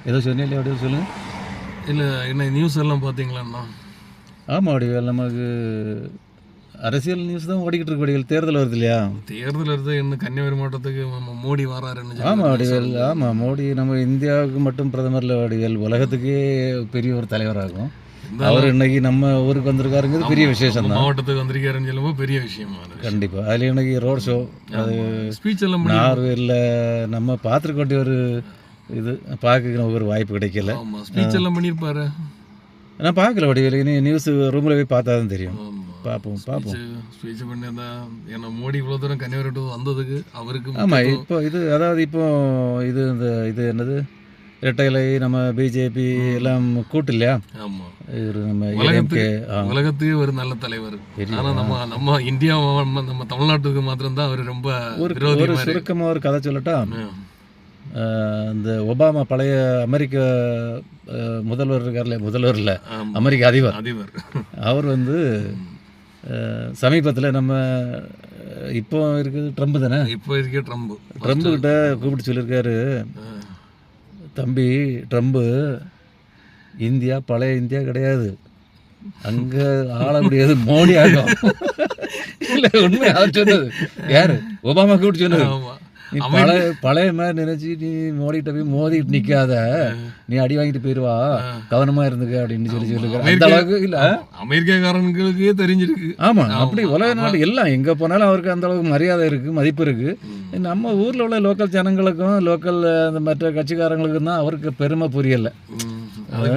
ஏதோ சொன்னீங்களே அப்படியே சொல்லுங்கள். இல்லை என்ன நியூஸ் எல்லாம் பார்த்தீங்களாண்ணா? ஆமாம் வடிவேல், நமக்கு அரசியல் நியூஸ் தான் ஓடிக்கிட்டு இருக்கு வடிவேல். தேர்தல் வருது இல்லையா? தேர்தல் வருது, இன்னும் கன்னியாகுமரி மாவட்டத்துக்கு மோடி வராருன்னு ஆமாம் வடிவேல், ஆமாம் மோடி நம்ம இந்தியாவுக்கு மட்டும் பிரதமரில் வடிவேல், உலகத்துக்கே பெரிய ஒரு தலைவராகும். அவர் இன்னைக்கு நம்ம ஊருக்கு வந்திருக்காருங்கிறது பெரிய விசேஷம் தான். மாவட்டத்துக்கு வந்திருக்காருன்னு சொல்லும்போது பெரிய விஷயமா இருக்கு. கண்டிப்பாக. அதில் இன்னைக்கு ரோட் ஷோ, அது ஸ்பீச் எல்லாம் நார்வேலில் நம்ம பார்த்துருக்க வேண்டிய ஒரு இது பார்க்க ஒரு வாய்ப்பு கிடைக்கல. ஸ்பீச் எல்லாம் பண்ணியிருப்பாரு. நான் பார்க்கல வடிவேல், இனி நியூஸ் ரூமில் போய் பார்த்தா தான் தெரியும். பார்ப்போம். ஸ்பீச் பண்ணியிருந்தா ஏன்னா மோடி இவ்வளோ தூரம் கன்னியாகுமரி வந்ததுக்கு அவருக்கு. ஆமாம், இப்போ இது அதாவது இப்போ இது இது என்னது இரட்டைலை, நம்ம பிஜேபி எல்லாம் கூட்டு இல்லையா? ஆமாம், இவர் நம்ம உலகத்துக்கு ஒரு நல்ல தலைவர். ஆனால் நம்ம இந்தியா நம்ம தமிழ்நாட்டுக்கு மாத்திரம்தான் அவர் ரொம்ப ஒரு சுருக்கமாக ஒரு கதை சொல்லட்டா? இந்த ஒபாமா பழைய அமெரிக்க முதல்வர் இருக்கார்ல, முதல்வர் இல்லை அமெரிக்க அதிபர், அவர் சமீபத்தில் நம்ம இப்போ இருக்குது ட்ரம்ப் தானே, இப்போ இருக்க ட்ரம்ப் கிட்ட கூப்பிட்டு சொல்லியிருக்காரு, தம்பி ட்ரம்ப்பு, இந்தியா பழைய இந்தியா கிடையாது, அங்கே ஆள முடியாது மோடி ஆகும். இல்லை உண்மை அவர் சொன்னது. யார்? ஒபாமா கூப்பிட்டு சொன்னது. நீ பழைய மாதிரி நினைச்சு நீ மோடிகிட்ட போய் மோதிட்டு நிக்காத, நீ அடி வாங்கிட்டு போயிருவா, கவனமா இருந்துக்க அப்படின்னு சொல்லிருக்காரு. அந்த அளவுக்கு இல்ல, அமெரிக்காக்காரங்களுக்கே தெரிஞ்சிருக்கு. ஆமா, அப்படி உலக நாடு எல்லாம் எங்க போனாலும் அவருக்கு அந்த அளவுக்கு மரியாதை இருக்கு, மதிப்பு இருக்கு. நம்ம ஊர்ல உள்ள லோக்கல் ஜனங்களுக்கும் லோக்கல் அந்த மற்ற கட்சிக்காரங்களுக்கும் தான் அவருக்கு பெருமை புரியல.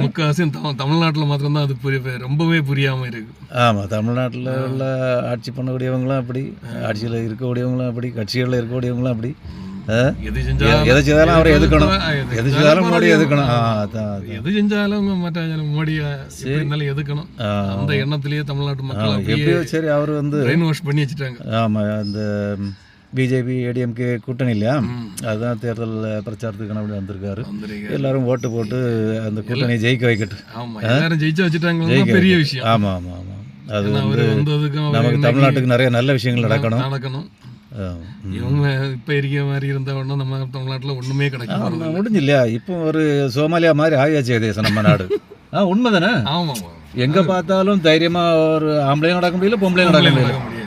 முக்காசி தமிழ்நாட்டில் மாத்திரம்தான் அது ரொம்பவே புரியாம இருக்கு. ஆமா, தமிழ்நாட்டில் உள்ள ஆட்சி பண்ணக்கூடியவங்களும் அப்படி, ஆட்சியில் இருக்கக்கூடியவங்களும் அப்படி, கட்சிகளில் இருக்கக்கூடியவங்களும் அப்படி, எது செஞ்சாலும் அவரை எதுக்கணும், எது செஞ்சாலும் மோடி எதுக்கணும். எது செஞ்சாலும் மற்ற மோடி எதுக்கணும், அந்த எண்ணத்திலேயே தமிழ்நாட்டு மக்கள் எப்படியோ சரி அவர் பிரெயின் வாஷ் பண்ணி வச்சுட்டாங்க. ஆமா, அந்த பிஜேபி ஏடிஎம்கே கூட்டணி இல்லையா, அதுதான் தேர்தல் பிரச்சாரத்துக்கு அப்படி வந்திருக்காரு. எல்லாரும் ஓட்டு போட்டு அந்த கூட்டணியை ஜெயிக்க வைக்கட்டும். எல்லாரும் ஜெயிச்சு வச்சுட்டாங்க, பெரிய விஷயம். ஆமா ஆமா ஆமா, அது நமக்கு தமிழ்நாட்டுக்கு நிறைய நல்ல விஷயங்கள் நடக்கணும். இவங்க இப்ப இருக்க மாதிரி இருந்தவொன்னா நம்ம தமிழ்நாட்டுல ஒண்ணுமே கிடைக்கும் முடிஞ்சு இல்லையா? இப்போ ஒரு சோமாலியா மாதிரி ஆகியாச்சு தேசம் நம்ம நாடு. உண்மைதானே? ஆமா, எங்க பார்த்தாலும் தைரியமா ஒரு ஆம்பளையும் நடக்க முடியல, பொம்பளையும் நடக்க முடியல.